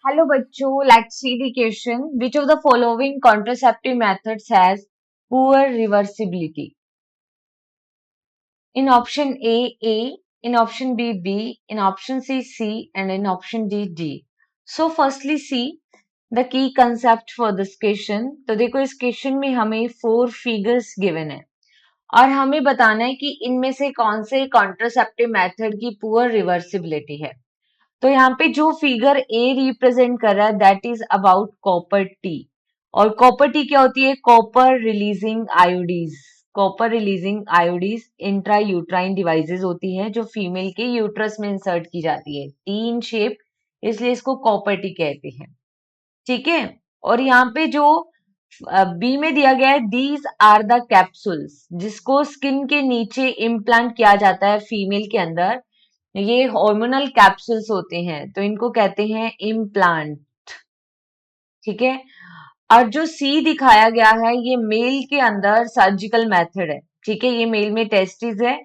Hello बच्चों, let's see the question. Which of the following contraceptive methods has poor reversibility? In option A, in option B, in option C, and in option D. So firstly see the key concept for this question. तो देखो इस question में हमें 4 figures given है और हमें बताना है कि इनमें से कौन से contraceptive method की poor reversibility है. तो यहाँ पे जो फिगर ए रिप्रेजेंट कर रहा है that is about copper T. और कॉपर टी क्या होती है? Copper releasing IUDs. Copper releasing IUDs intra uterine devices होती हैं जो फीमेल के यूट्रस में इंसर्ट की जाती है, टी इन शेप, इसलिए इसको कॉपर टी कहते हैं. ठीक है. और यहाँ पे जो बी में दिया गया है दीज आर द कैप्सूल्स जिसको स्किन के नीचे इम्प्लांट किया जाता है फीमेल के अंदर. ये हार्मोनल कैप्सूल्स होते हैं तो इनको कहते हैं इम्प्लांट. ठीक है. और जो सी दिखाया गया है ये मेल के अंदर सर्जिकल मेथड है. ठीक है. ये मेल में टेस्टिस है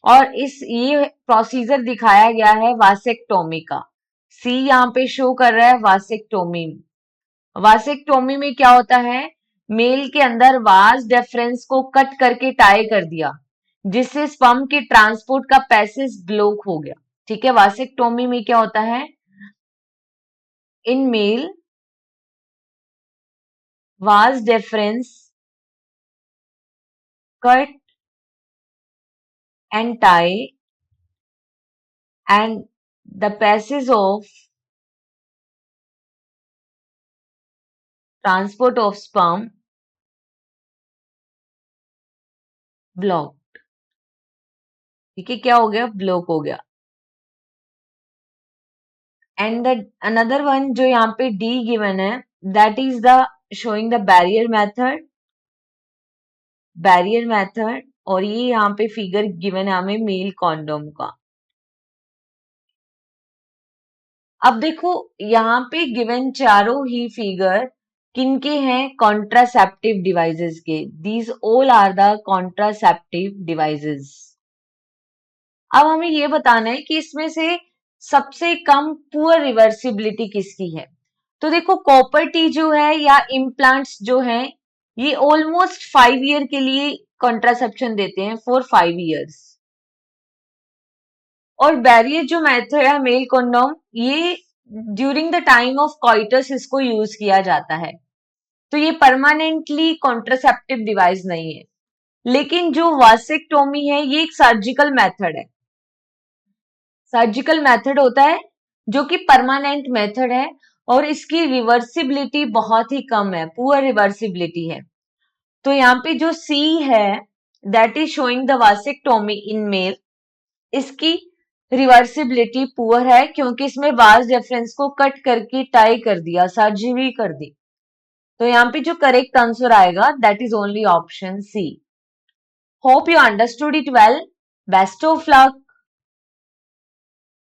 और ये प्रोसीजर दिखाया गया है वासेक्टोमी का. सी यहाँ पे शो कर रहा है वासेक्टोमी. वासेक्टोमी में क्या होता है? मेल के अंदर वास डेफरेंस को कट करके टाई कर दिया जिससे स्पर्म के ट्रांसपोर्ट का पैसेज ब्लॉक हो गया. ठीक है. वासेक्टोमी में क्या होता है? In male vas deferens cut and tie and the passage of transport of sperm block. ठीक है. क्या हो गया? ब्लॉक हो गया. एंड द अनदर वन जो यहाँ पे डी गिवन है that is the showing the barrier method और ये यहाँ पे फिगर गिवन है हमें मेल कॉन्डोम का. अब देखो यहाँ पे गिवन चारों ही फिगर किनके हैं? कॉन्ट्रासेप्टिव डिवाइसेस के. These all are the contraceptive devices. अब हमें ये बताना है कि इसमें से सबसे कम पुअर रिवर्सिबिलिटी किसकी है. तो देखो कॉपर टी जो है या इम्प्लांट्स जो हैं ये ऑलमोस्ट 5 ईयर के लिए कॉन्ट्रासेप्शन देते हैं फॉर 5 ईयर्स. और बैरियर जो मेथड है मेल कंडोम ये ड्यूरिंग द टाइम ऑफ कॉइटस इसको यूज किया जाता है. तो ये परमानेंटली कॉन्ट्रासेप्टिव डिवाइस नहीं है. लेकिन जो वासेक्टोमी है ये एक सर्जिकल मेथड है. सर्जिकल मेथड होता है जो कि परमानेंट मेथड है और इसकी रिवर्सिबिलिटी बहुत ही कम है, पुअर रिवर्सिबिलिटी है. तो यहाँ पे जो सी है that is showing the vasectomy in male. इसकी रिवर्सिबिलिटी पुअर है क्योंकि इसमें वास डेफरेंस को कट करके टाई कर दिया, सर्जरी कर दी. तो यहाँ पे जो करेक्ट आंसर आएगा that is only option C. Hope you understood it well. Best of luck.